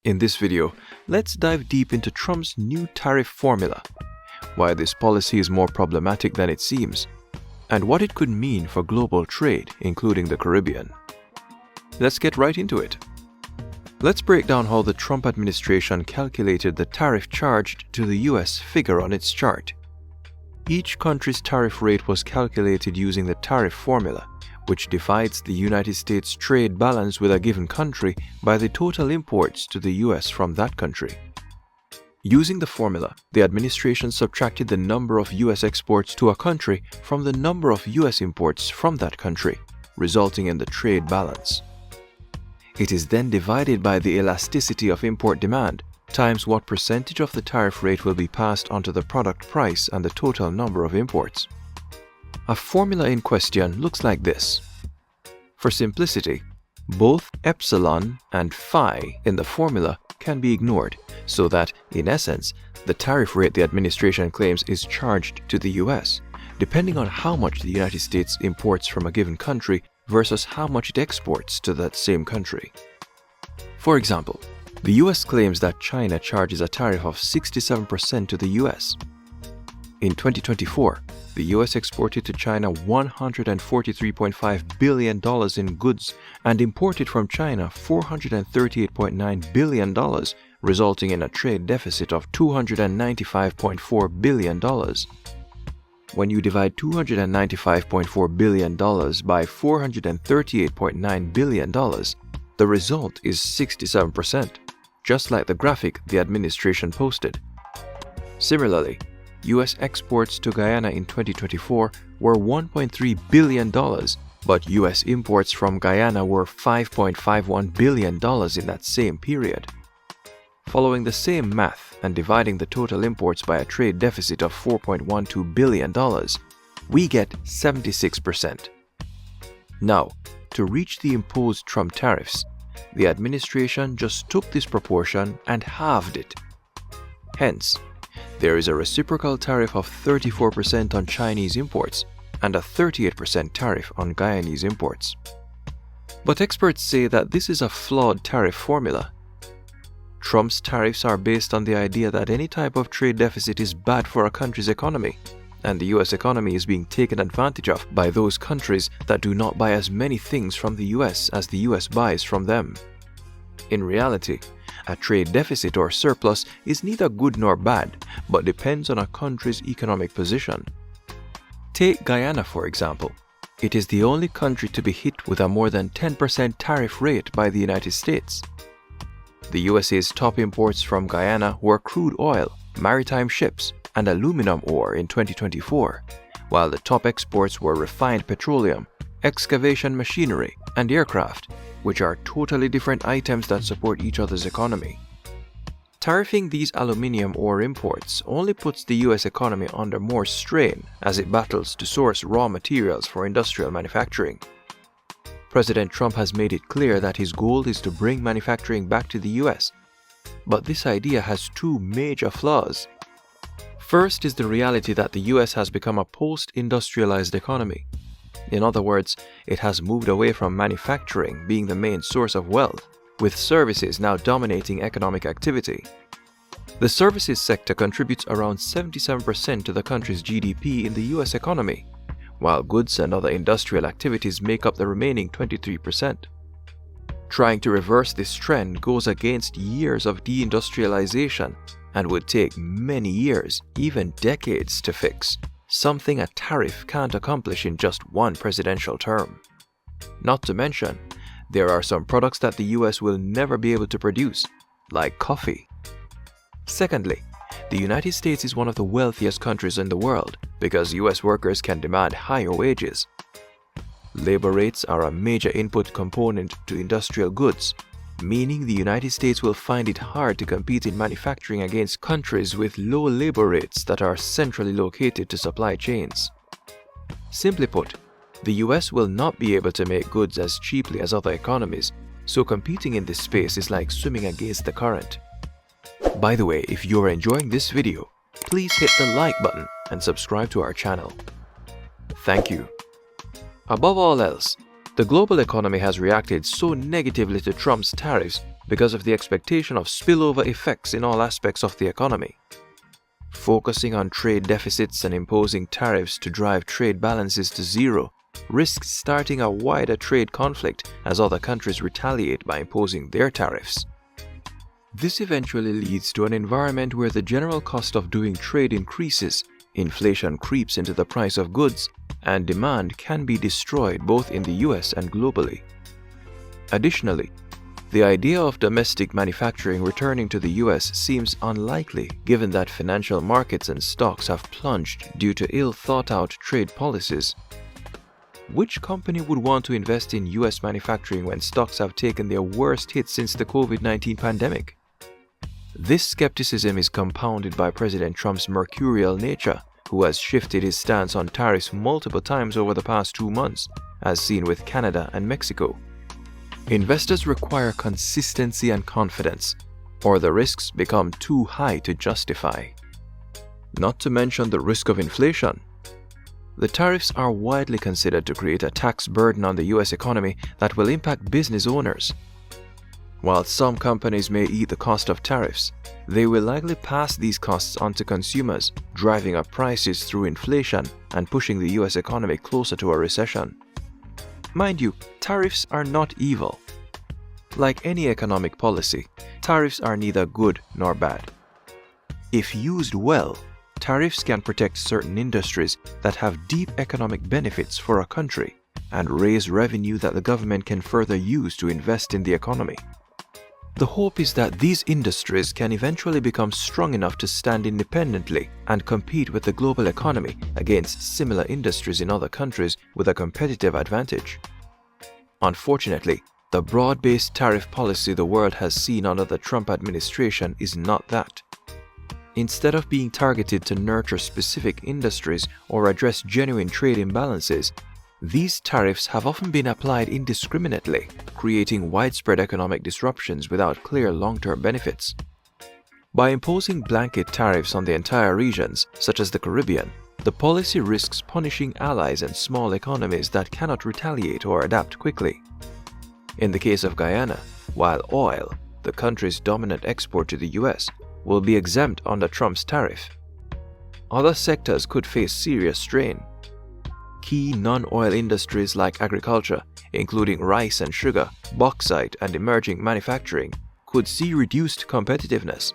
In this video, let's dive deep into Trump's new tariff formula, why this policy is more problematic than it seems, and what it could mean for global trade, including the Caribbean. Let's get right into it. Let's break down how the Trump administration calculated the tariff charged to the US figure on its chart. Each country's tariff rate was calculated using the tariff formula, which divides the United States trade balance with a given country by the total imports to the US from that country. Using the formula, the administration subtracted the number of US exports to a country from the number of US imports from that country, resulting in the trade balance. It is then divided by the elasticity of import demand times what percentage of the tariff rate will be passed onto the product price and the total number of imports. A formula in question looks like this. For simplicity, both epsilon and phi in the formula can be ignored, so that, in essence, the tariff rate the administration claims is charged to the US, depending on how much the United States imports from a given country versus how much it exports to that same country. For example, the US claims that China charges a tariff of 67% to the US. In 2024, the US exported to China $143.5 billion in goods and imported from China $438.9 billion, resulting in a trade deficit of $295.4 billion. When you divide $295.4 billion by $438.9 billion, the result is 67%, just like the graphic the administration posted. Similarly, US exports to Guyana in 2024 were $1.3 billion, but US imports from Guyana were $5.51 billion in that same period. Following the same math and dividing the total imports by a trade deficit of $4.12 billion, we get 76%. Now, to reach the imposed Trump tariffs, the administration just took this proportion and halved it. Hence, there is a reciprocal tariff of 34% on Chinese imports and a 38% tariff on Guyanese imports. But experts say that this is a flawed tariff formula. Trump's tariffs are based on the idea that any type of trade deficit is bad for a country's economy, and the US economy is being taken advantage of by those countries that do not buy as many things from the US as the US buys from them. In reality, a trade deficit or surplus is neither good nor bad, but depends on a country's economic position. Take Guyana, for example. It is the only country to be hit with a more than 10% tariff rate by the United States. The USA's top imports from Guyana were crude oil, maritime ships, and aluminum ore in 2024, while the top exports were refined petroleum, excavation machinery, and aircraft, which are totally different items that support each other's economy. Tariffing these aluminum ore imports only puts the US economy under more strain as it battles to source raw materials for industrial manufacturing. President Trump has made it clear that his goal is to bring manufacturing back to the US, but this idea has two major flaws. First is the reality that the US has become a post-industrialized economy. In other words, it has moved away from manufacturing being the main source of wealth, with services now dominating economic activity. The services sector contributes around 77% to the country's GDP in the US economy, while goods and other industrial activities make up the remaining 23%. Trying to reverse this trend goes against years of deindustrialization and would take many years, even decades, to fix, something a tariff can't accomplish in just one presidential term. Not to mention, there are some products that the US will never be able to produce, like coffee. Secondly, the United States is one of the wealthiest countries in the world because US workers can demand higher wages. Labor rates are a major input component to industrial goods, meaning the United States will find it hard to compete in manufacturing against countries with low labor rates that are centrally located to supply chains. Simply put, the US will not be able to make goods as cheaply as other economies, so competing in this space is like swimming against the current. By the way, if you're enjoying this video, please hit the like button and subscribe to our channel. Thank you. Above all else, the global economy has reacted so negatively to Trump's tariffs because of the expectation of spillover effects in all aspects of the economy. Focusing on trade deficits and imposing tariffs to drive trade balances to zero risks starting a wider trade conflict as other countries retaliate by imposing their tariffs. This eventually leads to an environment where the general cost of doing trade increases, inflation creeps into the price of goods, and demand can be destroyed both in the US and globally. Additionally, the idea of domestic manufacturing returning to the US seems unlikely given that financial markets and stocks have plunged due to ill-thought-out trade policies. Which company would want to invest in US manufacturing when stocks have taken their worst hit since the COVID-19 pandemic? This skepticism is compounded by President Trump's mercurial nature, who has shifted his stance on tariffs multiple times over the past 2 months, as seen with Canada and Mexico. Investors require consistency and confidence, or the risks become too high to justify. Not to mention the risk of inflation. The tariffs are widely considered to create a tax burden on the US economy that will impact business owners. While some companies may eat the cost of tariffs, they will likely pass these costs on to consumers, driving up prices through inflation and pushing the US economy closer to a recession. Mind you, tariffs are not evil. Like any economic policy, tariffs are neither good nor bad. If used well, tariffs can protect certain industries that have deep economic benefits for a country and raise revenue that the government can further use to invest in the economy. The hope is that these industries can eventually become strong enough to stand independently and compete with the global economy against similar industries in other countries with a competitive advantage. Unfortunately, the broad-based tariff policy the world has seen under the Trump administration is not that. Instead of being targeted to nurture specific industries or address genuine trade imbalances, these tariffs have often been applied indiscriminately, creating widespread economic disruptions without clear long-term benefits. By imposing blanket tariffs on the entire regions, such as the Caribbean, the policy risks punishing allies and small economies that cannot retaliate or adapt quickly. In the case of Guyana, while oil, the country's dominant export to the US, will be exempt under Trump's tariff, other sectors could face serious strain. Key non-oil industries like agriculture, including rice and sugar, bauxite, and emerging manufacturing, could see reduced competitiveness.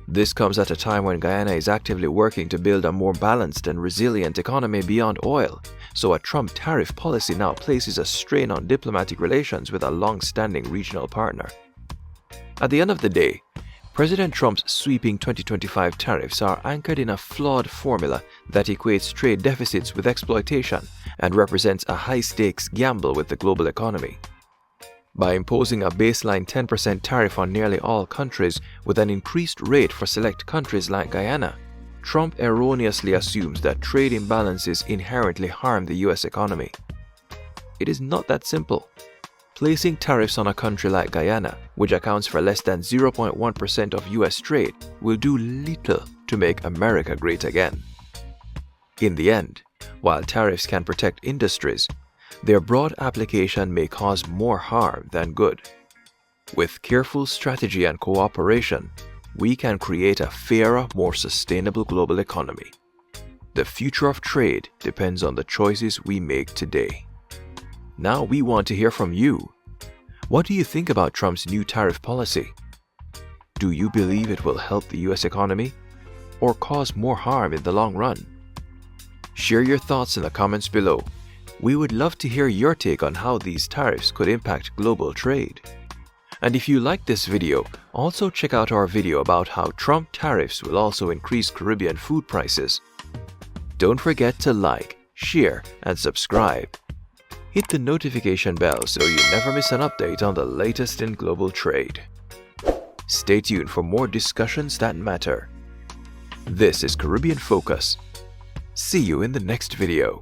This comes at a time when Guyana is actively working to build a more balanced and resilient economy beyond oil, so a Trump tariff policy now places a strain on diplomatic relations with a long-standing regional partner. At the end of the day, President Trump's sweeping 2025 tariffs are anchored in a flawed formula that equates trade deficits with exploitation and represents a high-stakes gamble with the global economy. By imposing a baseline 10% tariff on nearly all countries with an increased rate for select countries like Guyana, Trump erroneously assumes that trade imbalances inherently harm the US economy. It is not that simple. Placing tariffs on a country like Guyana, which accounts for less than 0.1% of US trade, will do little to make America great again. In the end, while tariffs can protect industries, their broad application may cause more harm than good. With careful strategy and cooperation, we can create a fairer, more sustainable global economy. The future of trade depends on the choices we make today. Now we want to hear from you. What do you think about Trump's new tariff policy? Do you believe it will help the US economy or cause more harm in the long run? Share your thoughts in the comments below. We would love to hear your take on how these tariffs could impact global trade. And if you liked this video, also check out our video about how Trump tariffs will also increase Caribbean food prices. Don't forget to like, share, and subscribe. Hit the notification bell so you never miss an update on the latest in global trade. Stay tuned for more discussions that matter. This is Caribbean Focus. See you in the next video.